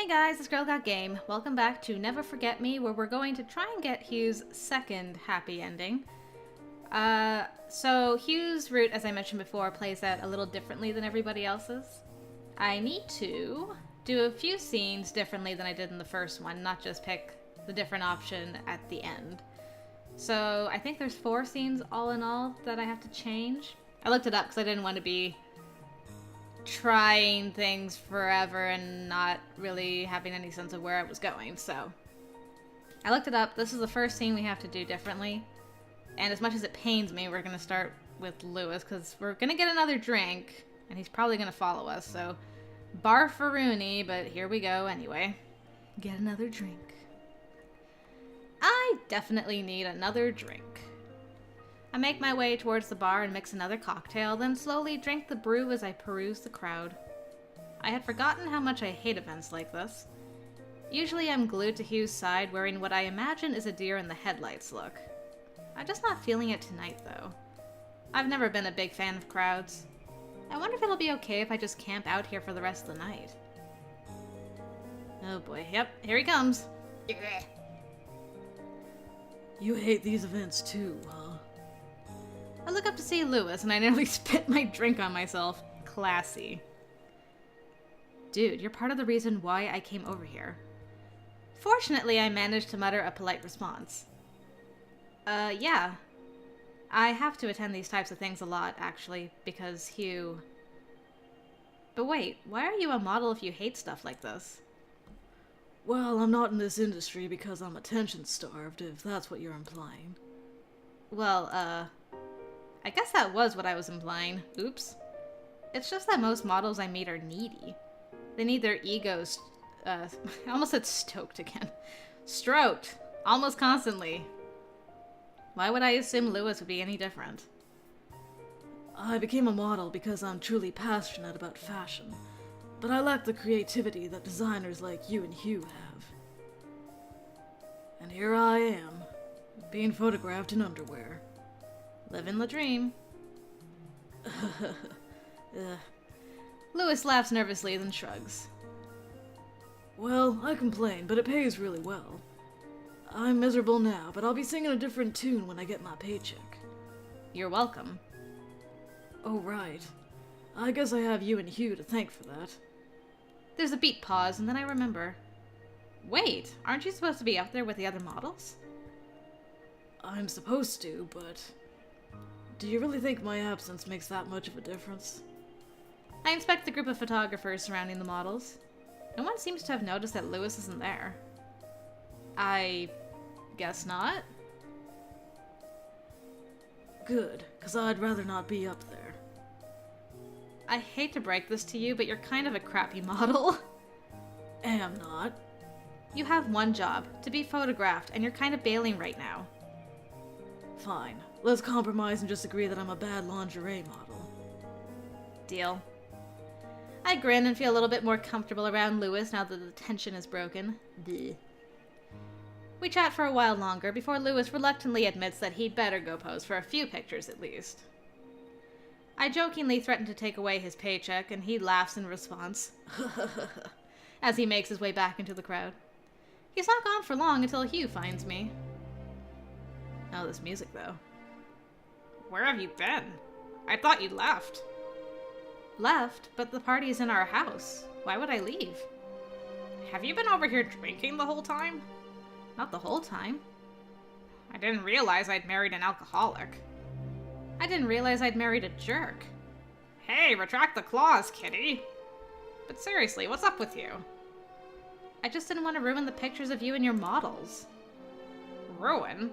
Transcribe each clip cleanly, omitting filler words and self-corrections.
Hey guys, it's Girl Got Game. Welcome back to Never Forget Me, where we're going to try and get Hugh's second happy ending. So Hugh's route, as I mentioned before, plays out a little differently than everybody else's. I need to do a few scenes differently than I did in the first one, not just pick the different option at the end. So I think there's 4 scenes all in all that I have to change. I looked it up because I didn't want to be trying things forever and not really having any sense of where I was going, so I looked it up. This is the first scene we have to do differently, and as much as it pains me, we're gonna start with Lewis because we're gonna get another drink and he's probably gonna follow us, so bar for Rooney, but here we go anyway. Get another drink. I definitely need another drink. I make my way towards the bar and mix another cocktail, then slowly drink the brew as I peruse the crowd. I had forgotten how much I hate events like this. Usually I'm glued to Hugh's side, wearing what I imagine is a deer in the headlights look. I'm just not feeling it tonight, though. I've never been a big fan of crowds. I wonder if it'll be okay if I just camp out here for the rest of the night. Oh boy, yep, here he comes. You hate these events too, huh? I look up to see Lewis, and I nearly spit my drink on myself. Classy. Dude, you're part of the reason why I came over here. Fortunately, I managed to mutter a polite response. Yeah. I have to attend these types of things a lot, actually, because Hugh... But wait, why are you a model if you hate stuff like this? Well, I'm not in this industry because I'm attention-starved, if that's what you're implying. Well, I guess that was what I was implying. Oops. It's just that most models I meet are needy. They need their egos, I almost said stoked again. Stroked. Almost constantly. Why would I assume Lewis would be any different? I became a model because I'm truly passionate about fashion, but I lack the creativity that designers like you and Hugh have. And here I am, being photographed in underwear. Living the dream. Lewis laughs nervously, then shrugs. Well, I complain, but it pays really well. I'm miserable now, but I'll be singing a different tune when I get my paycheck. You're welcome. Oh, right. I guess I have you and Hugh to thank for that. There's a beat pause, and then I remember. Wait, aren't you supposed to be up there with the other models? I'm supposed to, but... Do you really think my absence makes that much of a difference? I inspect the group of photographers surrounding the models. No one seems to have noticed that Lewis isn't there. I guess not. Good, because I'd rather not be up there. I hate to break this to you, but you're kind of a crappy model. Am not. You have one job, to be photographed, and you're kind of bailing right now. Fine. Let's compromise and just agree that I'm a bad lingerie model. Deal. I grin and feel a little bit more comfortable around Lewis now that the tension is broken. Bleh. We chat for a while longer before Lewis reluctantly admits that he'd better go pose for a few pictures at least. I jokingly threaten to take away his paycheck, and he laughs in response as he makes his way back into the crowd. He's not gone for long until Hugh finds me. Oh, this music, though. Where have you been? I thought you left. Left? But the party's in our house. Why would I leave? Have you been over here drinking the whole time? Not the whole time. I didn't realize I'd married an alcoholic. I didn't realize I'd married a jerk. Hey, retract the claws, kitty. But seriously, what's up with you? I just didn't want to ruin the pictures of you and your models. Ruin?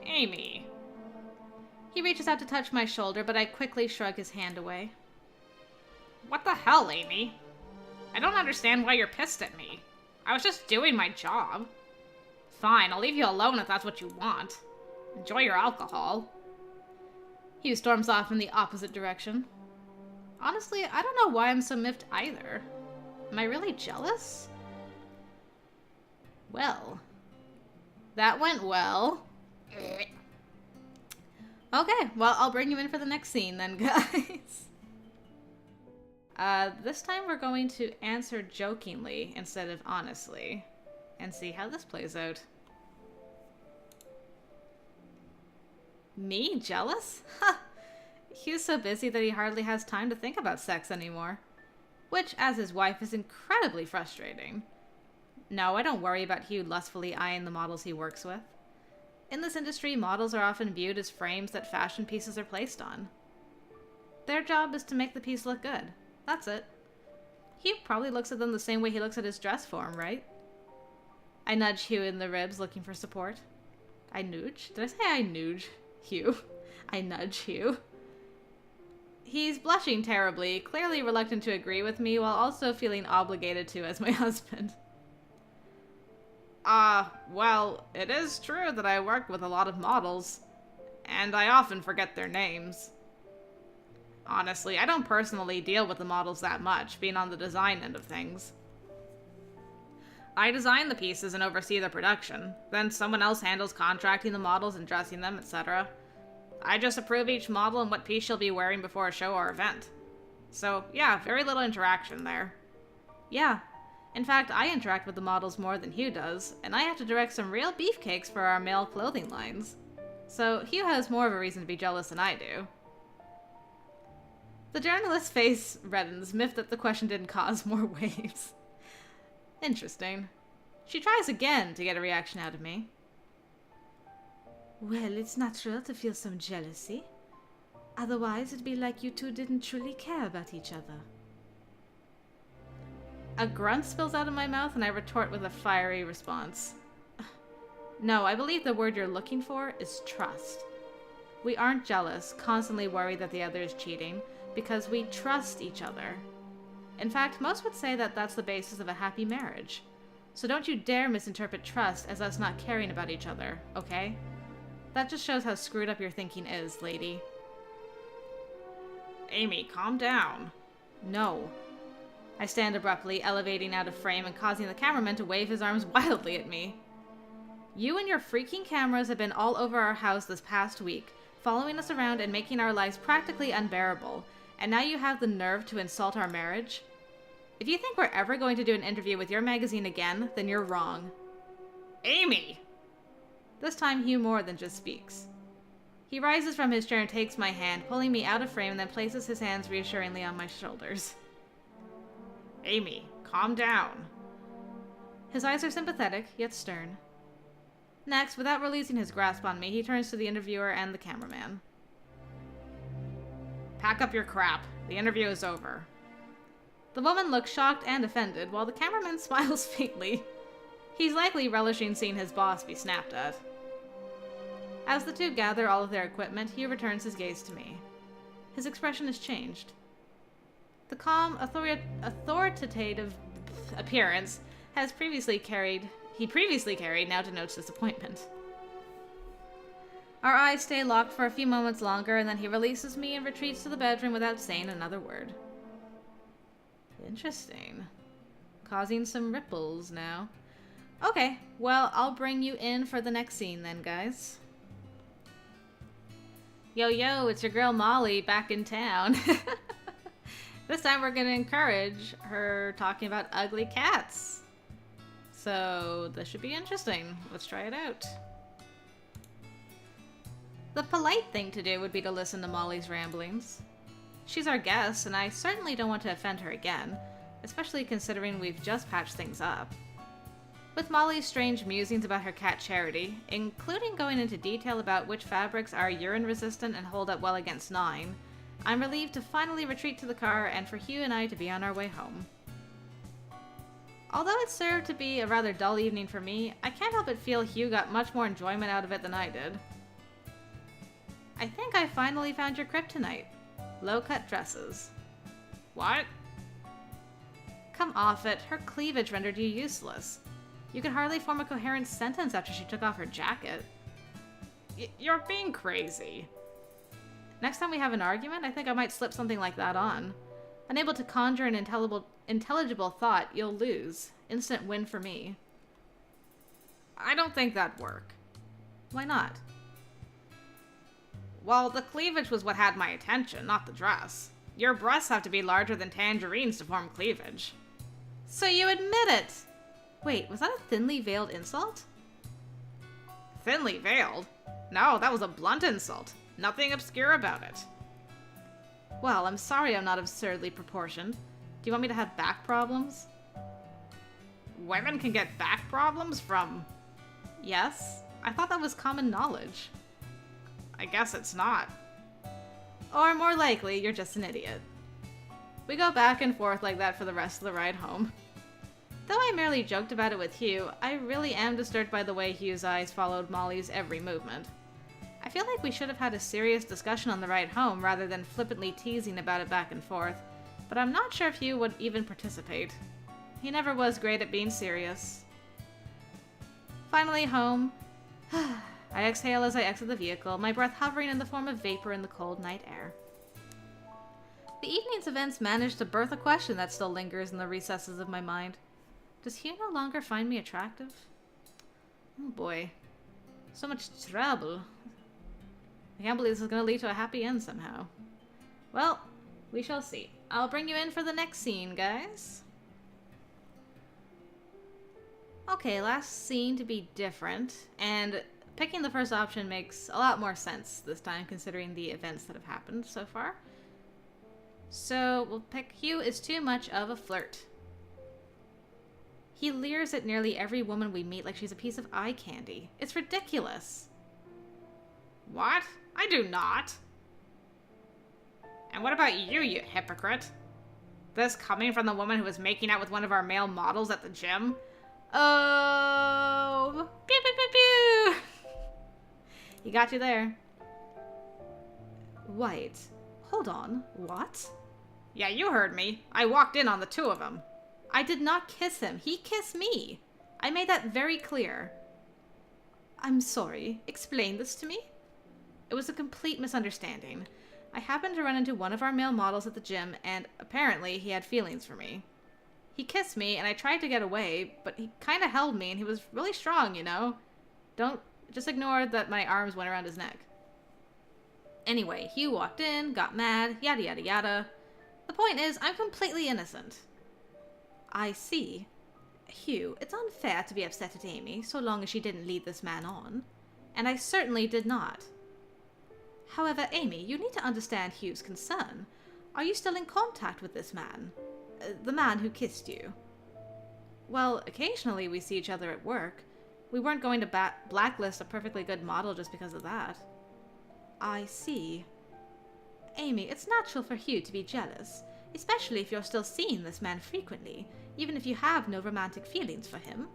Amy. He reaches out to touch my shoulder, but I quickly shrug his hand away. What the hell, Amy? I don't understand why you're pissed at me. I was just doing my job. Fine, I'll leave you alone if that's what you want. Enjoy your alcohol. Hugh storms off in the opposite direction. Honestly, I don't know why I'm so miffed either. Am I really jealous? Well. That went well. Okay, well, I'll bring you in for the next scene then, guys. This time we're going to answer jokingly instead of honestly, and see how this plays out. Me? Jealous? Ha! Hugh's so busy that he hardly has time to think about sex anymore. Which, as his wife, is incredibly frustrating. No, I don't worry about Hugh lustfully eyeing the models he works with. In this industry, models are often viewed as frames that fashion pieces are placed on. Their job is to make the piece look good. That's it. Hugh probably looks at them the same way he looks at his dress form, right? I nudge Hugh in the ribs, looking for support. I nudge? Did I say I nudge Hugh? I nudge Hugh. He's blushing terribly, clearly reluctant to agree with me, while also feeling obligated to as my husband. Well, it is true that I work with a lot of models, and I often forget their names. Honestly, I don't personally deal with the models that much, being on the design end of things. I design the pieces and oversee the production, then someone else handles contracting the models and dressing them, etc. I just approve each model and what piece she'll be wearing before a show or event. So, yeah, very little interaction there. Yeah. In fact, I interact with the models more than Hugh does, and I have to direct some real beefcakes for our male clothing lines. So, Hugh has more of a reason to be jealous than I do. The journalist's face reddens, miffed that the question didn't cause more waves. Interesting. She tries again to get a reaction out of me. Well, it's natural to feel some jealousy. Otherwise, it'd be like you two didn't truly care about each other. A grunt spills out of my mouth, and I retort with a fiery response. No, I believe the word you're looking for is trust. We aren't jealous, constantly worried that the other is cheating, because we trust each other. In fact, most would say that that's the basis of a happy marriage. So don't you dare misinterpret trust as us not caring about each other, okay? That just shows how screwed up your thinking is, lady. Amy, calm down. No. I stand abruptly, elevating out of frame and causing the cameraman to wave his arms wildly at me. You and your freaking cameras have been all over our house this past week, following us around and making our lives practically unbearable, and now you have the nerve to insult our marriage? If you think we're ever going to do an interview with your magazine again, then you're wrong. Amy! This time Hugh more than just speaks. He rises from his chair and takes my hand, pulling me out of frame, and then places his hands reassuringly on my shoulders. Amy, calm down. His eyes are sympathetic, yet stern. Next, without releasing his grasp on me, he turns to the interviewer and the cameraman. Pack up your crap. The interview is over. The woman looks shocked and offended, while the cameraman smiles faintly. He's likely relishing seeing his boss be snapped at. As the two gather all of their equipment, he returns his gaze to me. His expression has changed. The calm, authoritative appearance he previously carried now denotes disappointment. Our eyes stay locked for a few moments longer, and then he releases me and retreats to the bedroom without saying another word. Interesting. Causing some ripples now. Okay, well, I'll bring you in for the next scene then, guys. Yo, yo, it's your girl Molly back in town. This time we're going to encourage her talking about ugly cats. So, this should be interesting. Let's try it out. The polite thing to do would be to listen to Molly's ramblings. She's our guest, and I certainly don't want to offend her again, especially considering we've just patched things up. With Molly's strange musings about her cat Charity, including going into detail about which fabrics are urine-resistant and hold up well against gnawing, I'm relieved to finally retreat to the car and for Hugh and I to be on our way home. Although it served to be a rather dull evening for me, I can't help but feel Hugh got much more enjoyment out of it than I did. I think I finally found your kryptonite. Low-cut dresses. What? Come off it. Her cleavage rendered you useless. You could hardly form a coherent sentence after she took off her jacket. You're being crazy. Next time we have an argument, I think I might slip something like that on. Unable to conjure an intelligible thought, you'll lose. Instant win for me. I don't think that'd work. Why not? Well, the cleavage was what had my attention, not the dress. Your breasts have to be larger than tangerines to form cleavage. So you admit it! Wait, was that a thinly veiled insult? Thinly veiled? No, that was a blunt insult. Nothing obscure about it. Well, I'm sorry I'm not absurdly proportioned. Do you want me to have back problems? Women can get back problems from... Yes? I thought that was common knowledge. I guess it's not. Or more likely, you're just an idiot. We go back and forth like that for the rest of the ride home. Though I merely joked about it with Hugh, I really am disturbed by the way Hugh's eyes followed Molly's every movement. I feel like we should have had a serious discussion on the ride home rather than flippantly teasing about it back and forth, but I'm not sure if Hugh would even participate. He never was great at being serious. Finally home. I exhale as I exit the vehicle, my breath hovering in the form of vapor in the cold night air. The evening's events managed to birth a question that still lingers in the recesses of my mind. Does Hugh no longer find me attractive? Oh boy. So much trouble. I can't believe this is going to lead to a happy end somehow. Well, we shall see. I'll bring you in for the next scene, guys. Okay, last scene to be different, and picking the first option makes a lot more sense this time, considering the events that have happened so far. So, we'll pick Hugh is too much of a flirt. He leers at nearly every woman we meet like she's a piece of eye candy. It's ridiculous. What? I do not. And what about you, you hypocrite? This coming from the woman who was making out with one of our male models at the gym? Oh, pew pew pew pew. He got you there. Wait, hold on, what? Yeah, you heard me. I walked in on the two of them. I did not kiss him. He kissed me. I made that very clear. I'm sorry. Explain this to me. It was a complete misunderstanding. I happened to run into one of our male models at the gym, and apparently he had feelings for me. He kissed me, and I tried to get away, but he kind of held me, and he was really strong, you know? Don't just ignore that my arms went around his neck. Anyway, Hugh walked in, got mad, yada yada yada. The point is, I'm completely innocent. I see. Hugh, it's unfair to be upset at Amy, so long as she didn't lead this man on. And I certainly did not. However, Amy, you need to understand Hugh's concern. Are you still in contact with this man? The man who kissed you? Well, occasionally we see each other at work. We weren't going to blacklist a perfectly good model just because of that. I see. Amy, it's natural for Hugh to be jealous, especially if you're still seeing this man frequently, even if you have no romantic feelings for him.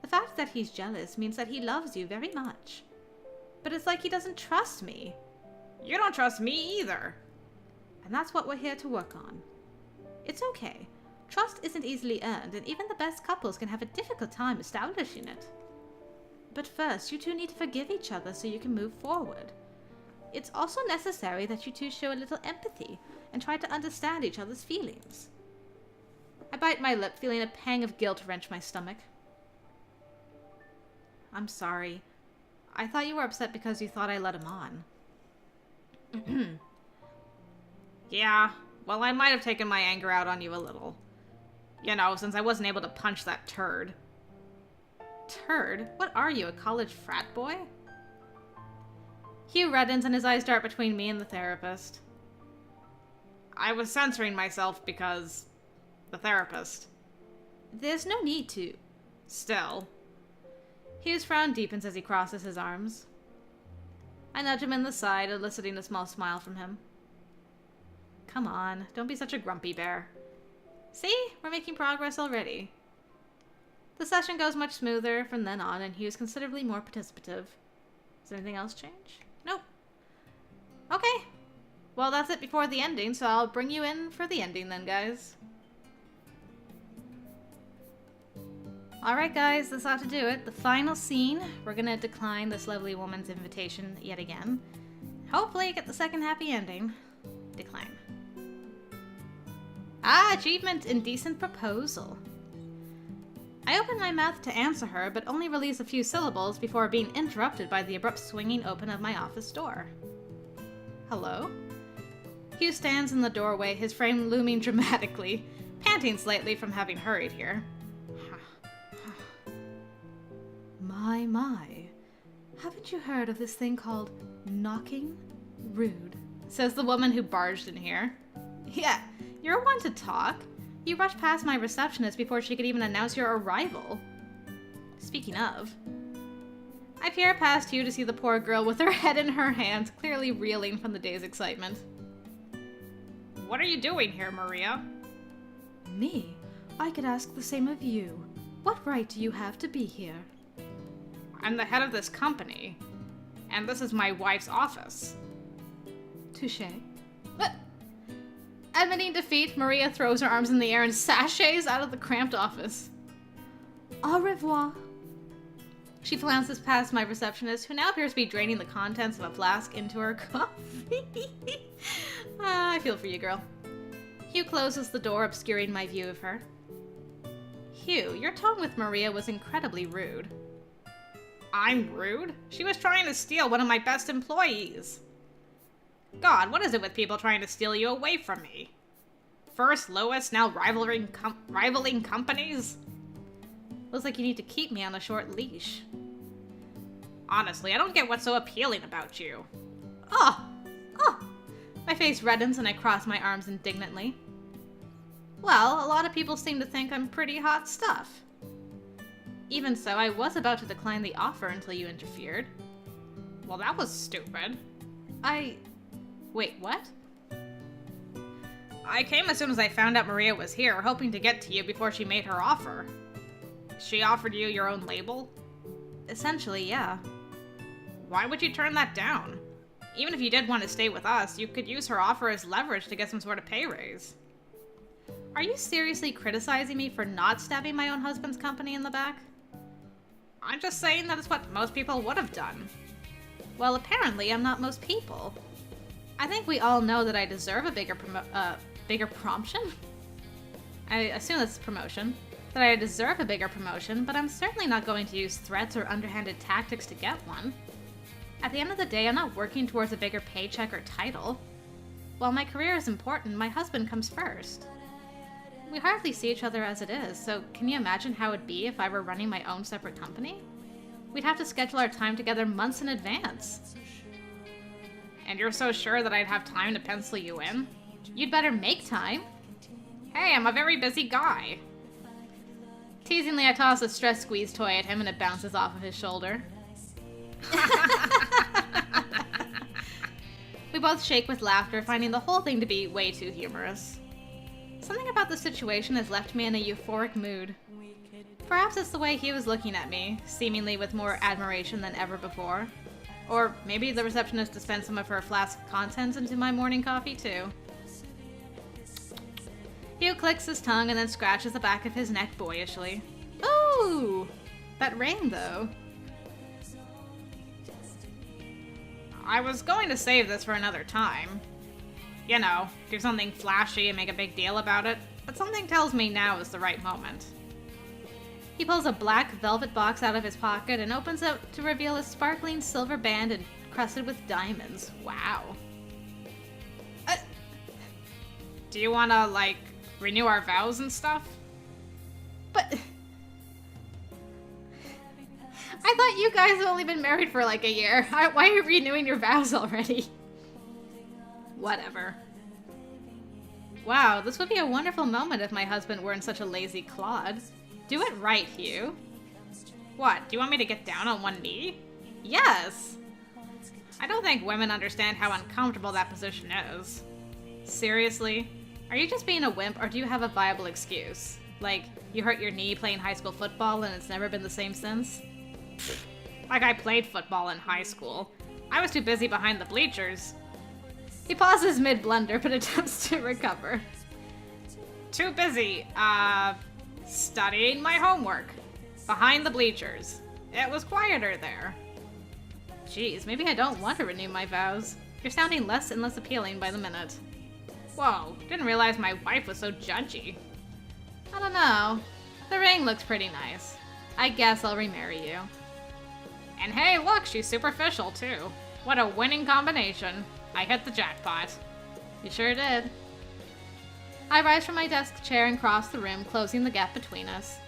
The fact that he's jealous means that he loves you very much. But it's like he doesn't trust me. You don't trust me either. And that's what we're here to work on. It's okay. Trust isn't easily earned, and even the best couples can have a difficult time establishing it. But first, you two need to forgive each other so you can move forward. It's also necessary that you two show a little empathy and try to understand each other's feelings. I bite my lip, feeling a pang of guilt wrench my stomach. I'm sorry. I thought you were upset because you thought I let him on. Yeah, well, I might have taken my anger out on you a little. You know, since I wasn't able to punch that turd. Turd? What are you, a college frat boy? Hugh reddens and his eyes dart between me and the therapist. I was censoring myself because... the therapist. There's no need to. Still. Hugh's frown deepens as he crosses his arms. I nudge him in the side, eliciting a small smile from him. Come on, don't be such a grumpy bear. See? We're making progress already. The session goes much smoother from then on, and Hugh's considerably more participative. Does anything else change? Nope. Okay. Well, that's it before the ending, so I'll bring you in for the ending then, guys. Alright guys, this ought to do it. The final scene. We're gonna decline this lovely woman's invitation yet again. Hopefully get the second happy ending. Decline. Achievement! Indecent proposal. I open my mouth to answer her, but only release a few syllables before being interrupted by the abrupt swinging open of my office door. Hello? Hugh stands in the doorway, his frame looming dramatically, panting slightly from having hurried here. My. Haven't you heard of this thing called knocking? Rude, says the woman who barged in here. Yeah, you're one to talk. You rushed past my receptionist before she could even announce your arrival. Speaking of, I peer past Hugh to see the poor girl with her head in her hands, clearly reeling from the day's excitement. What are you doing here, Maria? Me? I could ask the same of you. What right do you have to be here? I'm the head of this company, and this is my wife's office. Touché. Admitting defeat, Maria throws her arms in the air and sashays out of the cramped office. Au revoir. She flounces past my receptionist, who now appears to be draining the contents of a flask into her coffee. I feel for you, girl. Hugh closes the door, obscuring my view of her. Hugh, your tone with Maria was incredibly rude. I'm rude? She was trying to steal one of my best employees. God, what is it with people trying to steal you away from me? First Lois, now rivaling companies? Looks like you need to keep me on a short leash. Honestly, I don't get what's so appealing about you. Oh! My face reddens and I cross my arms indignantly. Well, a lot of people seem to think I'm pretty hot stuff. Even so, I was about to decline the offer until you interfered. Well, that was stupid. Wait, what? I came as soon as I found out Maria was here, hoping to get to you before she made her offer. She offered you your own label? Essentially, yeah. Why would you turn that down? Even if you did want to stay with us, you could use her offer as leverage to get some sort of pay raise. Are you seriously criticizing me for not stabbing my own husband's company in the back? I'm just saying that it's what most people would have done. Well, apparently I'm not most people. I think we all know that I deserve a bigger promotion? I assume that's promotion. That I deserve a bigger promotion, but I'm certainly not going to use threats or underhanded tactics to get one. At the end of the day, I'm not working towards a bigger paycheck or title. While my career is important, my husband comes first. We hardly see each other as it is, so can you imagine how it'd be if I were running my own separate company? We'd have to schedule our time together months in advance. And you're so sure that I'd have time to pencil you in? You'd better make time. Hey, I'm a very busy guy. Teasingly, I toss a stress squeeze toy at him and it bounces off of his shoulder. We both shake with laughter, finding the whole thing to be way too humorous. Something about the situation has left me in a euphoric mood. Perhaps it's the way he was looking at me, seemingly with more admiration than ever before. Or maybe the receptionist dispensed some of her flask contents into my morning coffee, too. Hugh clicks his tongue and then scratches the back of his neck boyishly. Ooh! That rang, though. I was going to save this for another time. You know, do something flashy and make a big deal about it, but something tells me now is the right moment. He pulls a black velvet box out of his pocket and opens it to reveal a sparkling silver band encrusted with diamonds. Wow. Do you want to, like, renew our vows and stuff? But I thought you guys have only been married for like a year. Why are you renewing your vows already? Whatever. Wow, this would be a wonderful moment if my husband weren't such a lazy clod. Do it right, Hugh. What, do you want me to get down on one knee? Yes! I don't think women understand how uncomfortable that position is. Seriously? Are you just being a wimp, or do you have a viable excuse? Like, you hurt your knee playing high school football and it's never been the same since? Like I played football in high school. I was too busy behind the bleachers. He pauses mid-blunder, but attempts to recover. Too busy, studying my homework. Behind the bleachers. It was quieter there. Jeez, maybe I don't want to renew my vows. You're sounding less and less appealing by the minute. Whoa, didn't realize my wife was so judgy. I don't know. The ring looks pretty nice. I guess I'll remarry you. And hey, look, she's superficial too. What a winning combination. I hit the jackpot. You sure did. I rise from my desk chair and cross the room, closing the gap between us.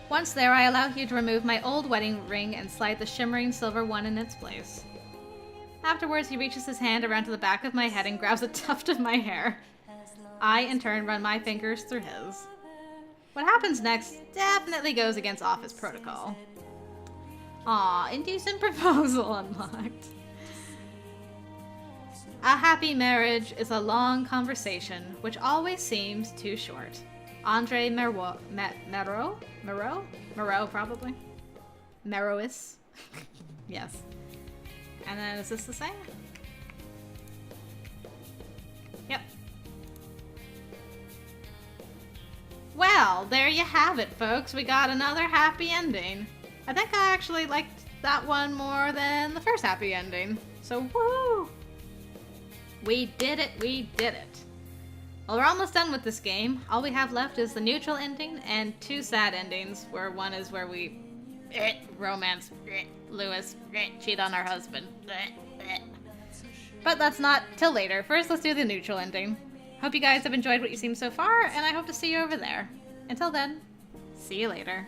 Once there, I allow Hugh to remove my old wedding ring and slide the shimmering silver one in its place. Afterwards, he reaches his hand around to the back of my head and grabs a tuft of my hair. I, in turn, run my fingers through his. What happens next definitely goes against office protocol. Aw, indecent proposal unlocked. A happy marriage is a long conversation, which always seems too short. Andre Moreau, probably? Merois. Yes. And then is this the same? Yep. Well, there you have it, folks. We got another happy ending. I think I actually liked that one more than the first happy ending. So, woo! We did it, we did it. Well, we're almost done with this game. All we have left is the neutral ending and two sad endings, where one is where we romance Lewis, cheat on our husband. But that's not till later. First, let's do the neutral ending. Hope you guys have enjoyed what you've seen so far, and I hope to see you over there. Until then, see you later.